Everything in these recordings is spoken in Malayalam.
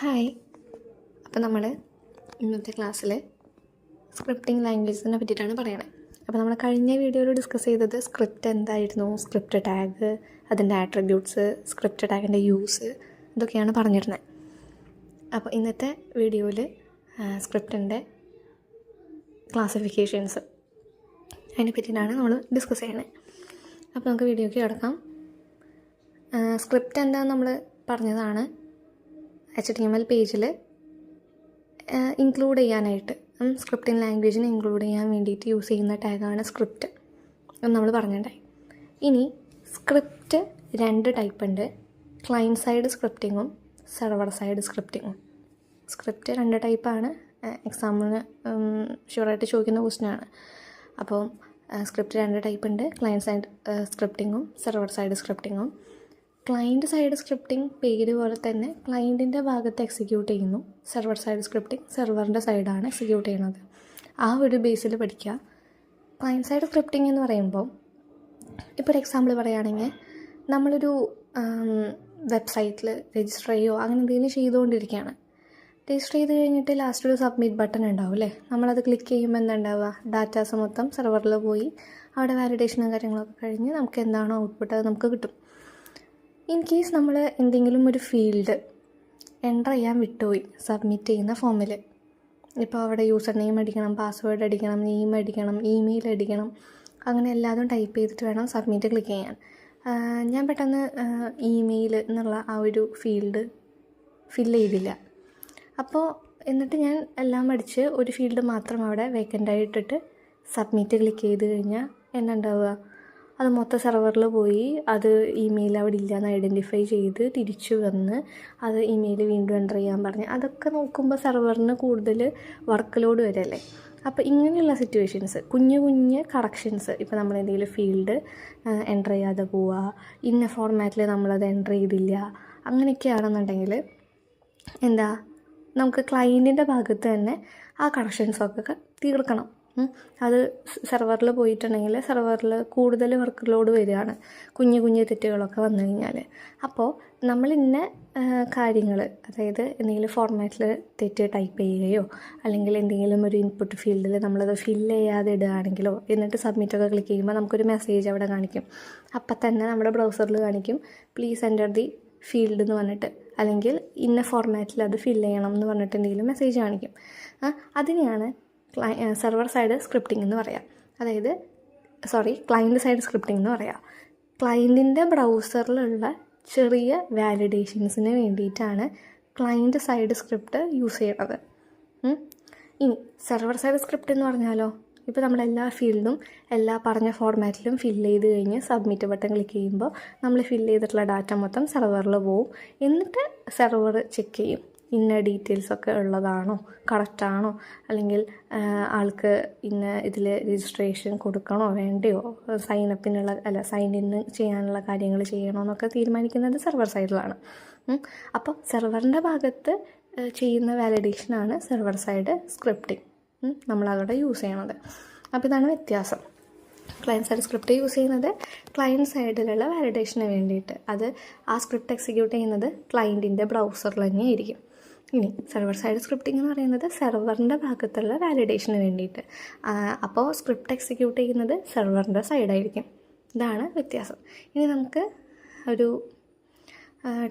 ഹായ്. അപ്പോൾ നമ്മൾ ഇന്നത്തെ ക്ലാസ്സിൽ സ്ക്രിപ്റ്റിംഗ് ലാംഗ്വേജസിനെ പറ്റിയിട്ടാണ് പറയണത്. അപ്പോൾ നമ്മൾ കഴിഞ്ഞ വീഡിയോയിൽ ഡിസ്കസ് ചെയ്തത് സ്ക്രിപ്റ്റ് എന്തായിരുന്നു, സ്ക്രിപ്റ്റ് ടാഗ്, അതിൻ്റെ ആട്രിബ്യൂട്ട്സ്, സ്ക്രിപ്റ്റ് ടാഗിൻ്റെ യൂസ്, ഇതൊക്കെയാണ് പറഞ്ഞിരുന്നത്. അപ്പോൾ ഇന്നത്തെ വീഡിയോയിൽ സ്ക്രിപ്റ്റിൻ്റെ ക്ലാസിഫിക്കേഷൻസ് അതിനെ പറ്റിയിട്ടാണ് നമ്മൾ ഡിസ്കസ് ചെയ്യണത്. അപ്പോൾ നമുക്ക് വീഡിയോയ്ക്ക് കിടക്കാം. സ്ക്രിപ്റ്റ് എന്താണെന്ന് നമ്മൾ പറഞ്ഞതാണ്. HTML പേജിൽ ഇൻക്ലൂഡ് ചെയ്യാനായിട്ട്, സ്ക്രിപ്റ്റിംഗ് ലാംഗ്വേജിനെ ഇൻക്ലൂഡ് ചെയ്യാൻ വേണ്ടിയിട്ട് യൂസ് ചെയ്യുന്ന ടാഗാണ് സ്ക്രിപ്റ്റ് എന്ന് നമ്മൾ പറഞ്ഞിട്ടുണ്ടായി. ഇനി സ്ക്രിപ്റ്റ് രണ്ട് ടൈപ്പ് ഉണ്ട്. ക്ലയൻറ്റ് സൈഡ് സ്ക്രിപ്റ്റിങ്ങും സെർവർ സൈഡ് സ്ക്രിപ്റ്റിങ്ങും. സ്ക്രിപ്റ്റ് രണ്ട് ടൈപ്പാണ്. എക്സാമിന് ഷുവറായിട്ട് ചോദിക്കുന്ന ക്വസ്റ്റ്യനാണ്. അപ്പോൾ സ്ക്രിപ്റ്റ് രണ്ട് ടൈപ്പ് ഉണ്ട്. ക്ലയൻറ്റ് സൈഡ് സ്ക്രിപ്റ്റിങ്ങും സെർവർ സൈഡ് സ്ക്രിപ്റ്റിങ്ങും. ക്ലയൻറ്റ് സൈഡ് സ്ക്രിപ്റ്റിംഗ് പേര് പോലെ തന്നെ ക്ലയൻറ്റിൻ്റെ ഭാഗത്ത് എക്സിക്യൂട്ട് ചെയ്യുന്നു. സെർവർ സൈഡ് സ്ക്രിപ്റ്റിംഗ് സെർവറിൻ്റെ സൈഡാണ് എക്സിക്യൂട്ട് ചെയ്യുന്നത്. ആ ഒരു ബേസിൽ പഠിക്കുക. ക്ലയൻറ്റ് സൈഡ് സ്ക്രിപ്റ്റിംഗ് എന്ന് പറയുമ്പോൾ, ഇപ്പോൾ ഒരു എക്സാമ്പിൾ പറയുകയാണെങ്കിൽ, നമ്മളൊരു വെബ്സൈറ്റിൽ രജിസ്റ്റർ ചെയ്യുകയോ അങ്ങനെ എന്തെങ്കിലും ചെയ്തുകൊണ്ടിരിക്കുകയാണ്. രജിസ്റ്റർ ചെയ്ത് കഴിഞ്ഞിട്ട് ലാസ്റ്റ് ഒരു സബ്മിറ്റ് ബട്ടൺ ഉണ്ടാവും അല്ലേ. നമ്മളത് ക്ലിക്ക് ചെയ്യുമ്പോൾ എന്താ ഉണ്ടാവുക, ഡാറ്റാസ് മൊത്തം സെർവറിൽ പോയി അവിടെ വാലിഡേഷനും കാര്യങ്ങളൊക്കെ കഴിഞ്ഞ് നമുക്ക് എന്താണോ ഔട്ട്പുട്ട് അത് നമുക്ക് കിട്ടും. ഇൻ കേസ് നമ്മൾ എന്തെങ്കിലും ഒരു ഫീൽഡ് എൻ്റർ ചെയ്യാൻ വിട്ടുപോയി സബ്മിറ്റ് ചെയ്യുന്ന ഫോമിൽ, ഇപ്പോൾ അവിടെ യൂസർ നെയിം അടിക്കണം, പാസ്വേഡ് അടിക്കണം, നെയിം അടിക്കണം, ഇമെയിൽ അടിക്കണം, അങ്ങനെ എല്ലാതും ടൈപ്പ് ചെയ്തിട്ട് വേണം സബ്മിറ്റ് ക്ലിക്ക് ചെയ്യാൻ. ഞാൻ പെട്ടെന്ന് ഇമെയിൽ എന്നുള്ള ആ ഒരു ഫീൽഡ് ഫില്ല് ചെയ്തില്ല. അപ്പോൾ എന്നിട്ട് ഞാൻ എല്ലാം അടിച്ച് ഒരു ഫീൽഡ് മാത്രം അവിടെ വേക്കൻ്റായിട്ടിട്ട് സബ്മിറ്റ് ക്ലിക്ക് ചെയ്ത് കഴിഞ്ഞാൽ എന്താ ഉണ്ടാവുക, അത് മൊത്തം സെർവറിൽ പോയി അത് ഇമെയിൽ അവിടെ ഇല്ലയെന്ന് ഐഡൻറ്റിഫൈ ചെയ്ത് തിരിച്ചു വന്ന് അത് ഇമെയിൽ വീണ്ടും എൻ്റർ ചെയ്യാൻ പറഞ്ഞ്, അതൊക്കെ നോക്കുമ്പോൾ സെർവറിന് കൂടുതൽ വർക്ക് ലോഡ് വരല്ലേ. അപ്പോൾ ഇങ്ങനെയുള്ള സിറ്റുവേഷൻസ്, കുഞ്ഞു കുഞ്ഞ് കറക്ഷൻസ്, ഇപ്പോൾ നമ്മൾ എന്തെങ്കിലും ഫീൽഡ് എൻ്റർ ചെയ്യാതെ പോവുക, ഇന്ന ഫോർമാറ്റിൽ നമ്മളത് എൻ്റർ ചെയ്തില്ല, അങ്ങനെയൊക്കെയാണെന്നുണ്ടെങ്കിൽ എന്താ, നമുക്ക് ക്ലയൻറ്റിൻ്റെ ഭാഗത്ത് തന്നെ ആ കറക്ഷൻസൊക്കെ തീർക്കണം. അത് സെർവറിൽ പോയിട്ടുണ്ടെങ്കിൽ സെർവറിൽ കൂടുതൽ വർക്ക് ലോഡ് വരികയാണ്, കുഞ്ഞു കുഞ്ഞു തെറ്റുകളൊക്കെ വന്നു കഴിഞ്ഞാൽ. അപ്പോൾ നമ്മൾ ഇന്ന കാര്യങ്ങൾ, അതായത് എന്തെങ്കിലും ഫോർമാറ്റിൽ തെറ്റ് ടൈപ്പ് ചെയ്യുകയോ അല്ലെങ്കിൽ എന്തെങ്കിലും ഒരു ഇൻപുട്ട് ഫീൽഡിൽ നമ്മളത് ഫില്ല് ചെയ്യാതെ ഇടുകയാണെങ്കിലോ, എന്നിട്ട് സബ്മിറ്റൊക്കെ ക്ലിക്ക് ചെയ്യുമ്പോൾ നമുക്കൊരു മെസ്സേജ് അവിടെ കാണിക്കും. അപ്പം തന്നെ നമ്മുടെ ബ്രൗസറിൽ കാണിക്കും പ്ലീസ് എൻ്റർ ദി ഫീൽഡ് എന്ന് പറഞ്ഞിട്ട്, അല്ലെങ്കിൽ ഇന്ന ഫോർമാറ്റിൽ അത് ഫില്ല് ചെയ്യണം എന്ന് പറഞ്ഞിട്ട് എന്തെങ്കിലും മെസ്സേജ് കാണിക്കും. അതിനെയാണ് സെർവർ സൈഡ് സ്ക്രിപ്റ്റിംഗ് എന്ന് പറയാം. അതായത് ക്ലയൻറ്റ് സൈഡ് സ്ക്രിപ്റ്റിംഗ് എന്ന് പറയാം. ക്ലയൻറ്റിൻ്റെ ബ്രൗസറിലുള്ള ചെറിയ വാലിഡേഷൻസിന് വേണ്ടിയിട്ടാണ് ക്ലയൻറ്റ് സൈഡ് സ്ക്രിപ്റ്റ് യൂസ് ചെയ്യുന്നത്. ഇനി സെർവർ സൈഡ് സ്ക്രിപ്റ്റ് എന്ന് പറഞ്ഞാലോ, ഇപ്പോൾ നമ്മളെല്ലാ ഫീൽഡും എല്ലാ പറഞ്ഞ ഫോർമാറ്റിലും ഫില്ല് ചെയ്ത് കഴിഞ്ഞ് സബ്മിറ്റ് ബട്ടൺ ക്ലിക്ക് ചെയ്യുമ്പോൾ നമ്മൾ ഫില്ല് ചെയ്തിട്ടുള്ള ഡാറ്റ മൊത്തം സെർവറിൽ പോവും. എന്നിട്ട് സെർവർ ചെക്ക് ചെയ്യും ഇന്ന ഡീറ്റെയിൽസൊക്കെ ഉള്ളതാണോ, കറക്റ്റാണോ, അല്ലെങ്കിൽ ആൾക്ക് ഇന്ന ഇതിൽ രജിസ്ട്രേഷൻ കൊടുക്കണോ വേണ്ടയോ, സൈൻ ഇൻ ചെയ്യാനുള്ള കാര്യങ്ങൾ ചെയ്യണോ എന്നൊക്കെ തീരുമാനിക്കുന്നത് സെർവർ സൈഡിലാണ്. അപ്പോൾ സെർവറിൻ്റെ ഭാഗത്ത് ചെയ്യുന്ന വാലിഡേഷനാണ് സെർവർ സൈഡ് സ്ക്രിപ്റ്റിംഗ് നമ്മളവിടെ യൂസ് ചെയ്യണത്. അപ്പോൾ ഇതാണ് വ്യത്യാസം. ക്ലയൻറ്റ് സൈഡ് സ്ക്രിപ്റ്റ് യൂസ് ചെയ്യുന്നത് ക്ലയൻറ്റ് സൈഡിലുള്ള വാലിഡേഷന് വേണ്ടിയിട്ട്, അത് ആ സ്ക്രിപ്റ്റ് എക്സിക്യൂട്ട് ചെയ്യുന്നത് ക്ലയൻറ്റിൻ്റെ ബ്രൗസറിൽ തന്നെ ആയിരിക്കും. ഇനി സെർവർ സൈഡ് സ്ക്രിപ്റ്റിംഗ് എന്ന് പറയുന്നത് സെർവറിൻ്റെ ഭാഗത്തുള്ള വാലിഡേഷന് വേണ്ടിയിട്ട്, അപ്പോൾ സ്ക്രിപ്റ്റ് എക്സിക്യൂട്ട് ചെയ്യുന്നത് സെർവറിൻ്റെ സൈഡായിരിക്കും. ഇതാണ് വ്യത്യാസം. ഇനി നമുക്ക് ഒരു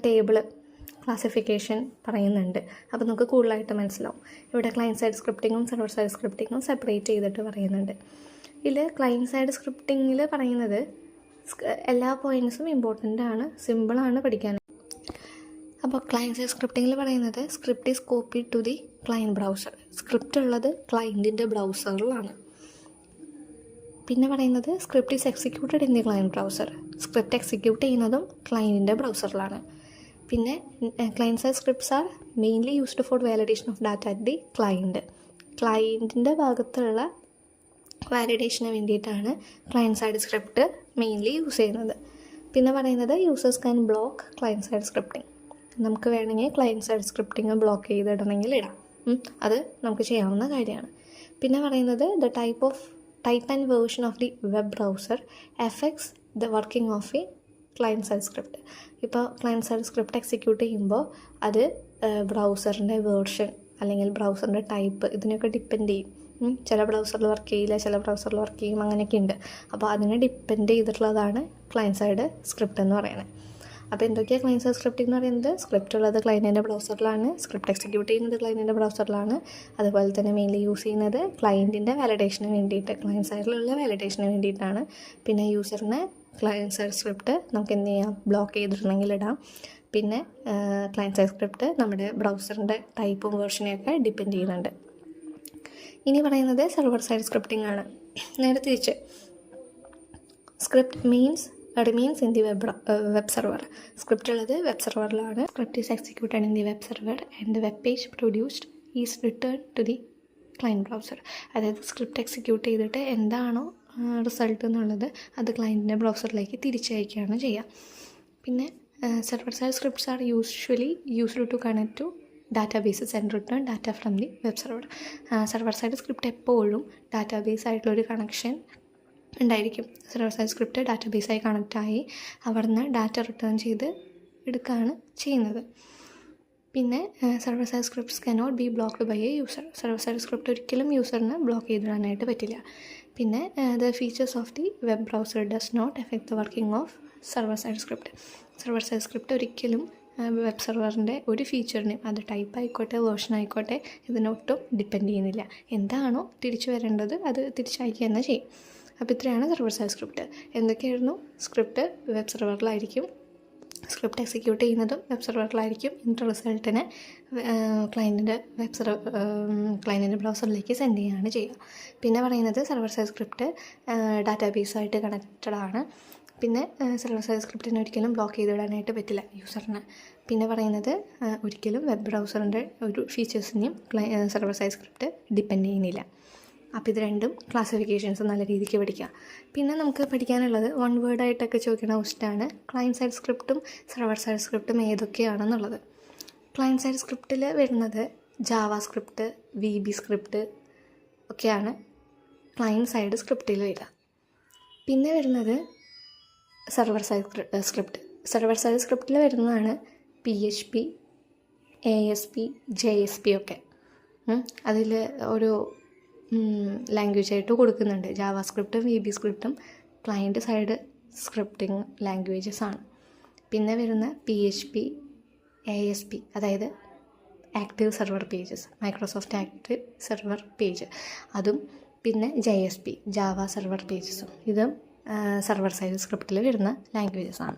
ടേബിള് ക്ലാസിഫിക്കേഷൻ പറയുന്നുണ്ട്. അപ്പോൾ നമുക്ക് കൂടുതലായിട്ട് മനസ്സിലാവും. ഇവിടെ ക്ലയൻറ്റ് സൈഡ് സ്ക്രിപ്റ്റിങ്ങും സെർവർ സൈഡ് സ്ക്രിപ്റ്റിങ്ങും സെപ്പറേറ്റ് ചെയ്തിട്ട് പറയുന്നുണ്ട്. ഇതിൽ ക്ലയൻറ്റ് സൈഡ് സ്ക്രിപ്റ്റിങ്ങിൽ പറയുന്നത് എല്ലാ പോയിൻറ്റ്സും ഇമ്പോർട്ടൻ്റ് ആണ്, സിമ്പിളാണ് പഠിക്കാൻ. അപ്പോൾ ക്ലയൻറ്റ് സൈഡ് സ്ക്രിപ്റ്റിങ്ങിൽ പറയുന്നത് script is copy to the client browser. Script ഉള്ളത് ക്ലയൻറ്റിൻ്റെ ബ്രൗസറിലാണ്. പിന്നെ പറയുന്നത് script is executed in the client browser. Script execute ചെയ്യുന്നതും ക്ലയൻറ്റിൻ്റെ ബ്രൗസറിലാണ്. പിന്നെ client side scripts are mainly used for validation of data at the client. ക്ലയൻറ്റിൻ്റെ ഭാഗത്തുള്ള വാലിഡേഷന് വേണ്ടിയിട്ടാണ് client side script mainly use ചെയ്യുന്നത്. പിന്നെ പറയുന്നത് users can block client side scripting. നമുക്ക് വേണമെങ്കിൽ ക്ലയൻറ്റ് സൈഡ് സ്ക്രിപ്റ്റിംഗ് ബ്ലോക്ക് ചെയ്തിടണമെങ്കിൽ ഇടാം. അത് നമുക്ക് ചെയ്യാവുന്ന കാര്യമാണ്. പിന്നെ പറയുന്നത് the type and version of the web browser effects the working of A client side script. ഇപ്പോൾ ക്ലയൻറ്റ് സൈഡ് സ്ക്രിപ്റ്റ് എക്സിക്യൂട്ട് ചെയ്യുമ്പോൾ അത് ബ്രൗസറിൻ്റെ വേർഷൻ അല്ലെങ്കിൽ ബ്രൗസറിൻ്റെ ടൈപ്പ് ഇതിനൊക്കെ ഡിപ്പെൻഡ് ചെയ്യും. ചില ബ്രൗസറിൽ വർക്ക് ചെയ്യില്ല, ചില ബ്രൗസറിൽ വർക്ക് ചെയ്യും, അങ്ങനെയൊക്കെ ഉണ്ട്. അപ്പോൾ അതിനെ ഡിപ്പെൻഡ് ചെയ്തിട്ടുള്ളതാണ് ക്ലയൻറ്റ് സൈഡ് സ്ക്രിപ്റ്റ് എന്ന് പറയുന്നത്. അപ്പോൾ എന്തൊക്കെയാണ് ക്ലയൻറ്റ് സൈഡ് സ്ക്രിപ്റ്റ് എന്ന് പറയുന്നത്? സ്ക്രിപ്റ്റ് ഉള്ളത് ക്ലയൻറ്റിൻ്റെ ബ്രൗസറിലാണ്, സ്ക്രിപ്റ്റ് എക്സിക്യൂട്ട് ചെയ്യുന്നത് ക്ലയൻറ്റിൻ്റെ ബ്രൗസറിലാണ്. അതുപോലെ തന്നെ മെയിൻലി യൂസ് ചെയ്യുന്നത് ക്ലയൻറ്റിൻ്റെ വാലിഡേഷന് വേണ്ടിയിട്ട്, ക്ലയൻറ്റ് സൈഡിലുള്ള വാലിഡേഷന് വേണ്ടിയിട്ടാണ്. പിന്നെ യൂസറിന് ക്ലയൻറ്റ് സൈഡ് സ്ക്രിപ്റ്റ് നമുക്ക് എന്ത് ചെയ്യാം, ബ്ലോക്ക് ചെയ്തിട്ടുണ്ടെങ്കിൽ ഇടാം. പിന്നെ ക്ലയൻറ്റ് സൈഡ് സ്ക്രിപ്റ്റ് നമ്മുടെ ബ്രൗസറിൻ്റെ ടൈപ്പും വേർഷനെയൊക്കെ ഡിപ്പെൻഡ് ചെയ്യുന്നുണ്ട്. ഇനി പറയുന്നത് സെർവർ സൈഡ് സ്ക്രിപ്റ്റിംഗ് ആണ്. നേരെ തിരിച്ച് script remains in the web server. Script ഉള്ളത് വെബ് സെർവറിലാണ്. Script is executed in the web server and the web page produced is return to the client browser. അതായത് സ്ക്രിപ്റ്റ് എക്സിക്യൂട്ട് ചെയ്തിട്ട് എന്താണോ റിസൾട്ട് എന്നുള്ളത് അത് ക്ലയൻറ്റിൻ്റെ ബ്രൗസറിലേക്ക് തിരിച്ചയക്കുകയാണ് ചെയ്യുക. പിന്നെ server side scripts are usually used to connect to databases and return data from the web server. Server side script എപ്പോഴും ഡാറ്റാബേസ് ആയിട്ടുള്ളൊരു കണക്ഷൻ ഉണ്ടായിരിക്കും. സെർവർ സൈഡ് സ്ക്രിപ്റ്റ് ഡാറ്റാബേസായി കണക്റ്റായി അവിടുന്ന് ഡാറ്റ റിട്ടേൺ ചെയ്ത് എടുക്കുകയാണ് ചെയ്യുന്നത്. പിന്നെ server side scripts cannot be blocked by a user. Server side script ഒരിക്കലും യൂസറിന് ബ്ലോക്ക് ചെയ്തിടാനായിട്ട് പറ്റില്ല. പിന്നെ the features of the web browser does not affect the working of server side script. Server side script ഒരിക്കലും വെബ് സെർവറിൻ്റെ ഒരു ഫീച്ചറിനെയും, അത് ടൈപ്പ് ആയിക്കോട്ടെ വേർഷൻ ആയിക്കോട്ടെ, ഇതിനൊട്ടും ഡിപ്പെൻഡ് ചെയ്യുന്നില്ല. എന്താണോ തിരിച്ചു വരേണ്ടത് അത് തിരിച്ചയക്കുക തന്നെ ചെയ്യും. അപ്പോൾ ഇത്രയാണ് സെർവർ സൈഡ് സ്ക്രിപ്റ്റ്. എന്തൊക്കെയായിരുന്നു? സ്ക്രിപ്റ്റ് വെബ് സെർവറിലായിരിക്കും, സ്ക്രിപ്റ്റ് എക്സിക്യൂട്ട് ചെയ്യുന്നതും വെബ് സെർവറിലായിരിക്കും, എന്നിട്ട് റിസൾട്ടിനെ ക്ലയൻറ്റിൻ്റെ ബ്രൗസറിലേക്ക് സെൻഡ് ചെയ്യുകയാണ് ചെയ്യുക. പിന്നെ പറയുന്നത് സെർവർ സൈഡ് സ്ക്രിപ്റ്റ് ഡാറ്റാബേസായിട്ട് കണക്റ്റഡ് ആണ്. പിന്നെ സെർവർ സൈഡ് സ്ക്രിപ്റ്റിനെ ഒരിക്കലും ബ്ലോക്ക് ചെയ്തിടാനായിട്ട് പറ്റില്ല യൂസറിന്. പിന്നെ പറയുന്നത് ഒരിക്കലും വെബ് ബ്രൗസറിൻ്റെ ഒരു ഫീച്ചേഴ്സിനെയും സെർവർ സൈഡ് സ്ക്രിപ്റ്റ് ഡിപ്പെൻഡ് ചെയ്യുന്നില്ല. അപ്പോൾ ഇത് രണ്ടും ക്ലാസിഫിക്കേഷൻസ് നല്ല രീതിക്ക് പഠിക്കുക. പിന്നെ നമുക്ക് പഠിക്കാനുള്ളത് വൺ വേർഡായിട്ടൊക്കെ ചോദിക്കുന്ന ക്വസ്റ്റ്യനാണ് ക്ലയൻറ്റ് സൈഡ് സ്ക്രിപ്റ്റും സെർവർ സൈഡ് സ്ക്രിപ്റ്റും ഏതൊക്കെയാണെന്നുള്ളത്. ക്ലയൻറ്റ് സൈഡ് സ്ക്രിപ്റ്റിൽ വരുന്നത് ജാവ സ്ക്രിപ്റ്റ്, VB സ്ക്രിപ്റ്റ് ഒക്കെയാണ് ക്ലയൻറ്റ് സൈഡ് സ്ക്രിപ്റ്റിൽ വരിക. പിന്നെ വരുന്നത് server side script. Server side സ്ക്രിപ്റ്റിൽ വരുന്നതാണ് PHP, ASP, JSP ഒക്കെ. അതിൽ ഒരു ലാംഗ്വേജ് ആയിട്ട് കൊടുക്കുന്നുണ്ട്. ജാവ സ്ക്രിപ്റ്റും VB സ്ക്രിപ്റ്റും ക്ലയൻറ്റ് സൈഡ് സ്ക്രിപ്റ്റിംഗ് ലാംഗ്വേജസ് ആണ്. പിന്നെ വരുന്ന PHP, ASP അതായത് active server pages, Microsoft active server page അതും. പിന്നെ JSP, ജാവ സെർവർ പേജസും. ഇതും സെർവർ സൈഡ് സ്ക്രിപ്റ്റിൽ വരുന്ന ലാംഗ്വേജസ് ആണ്.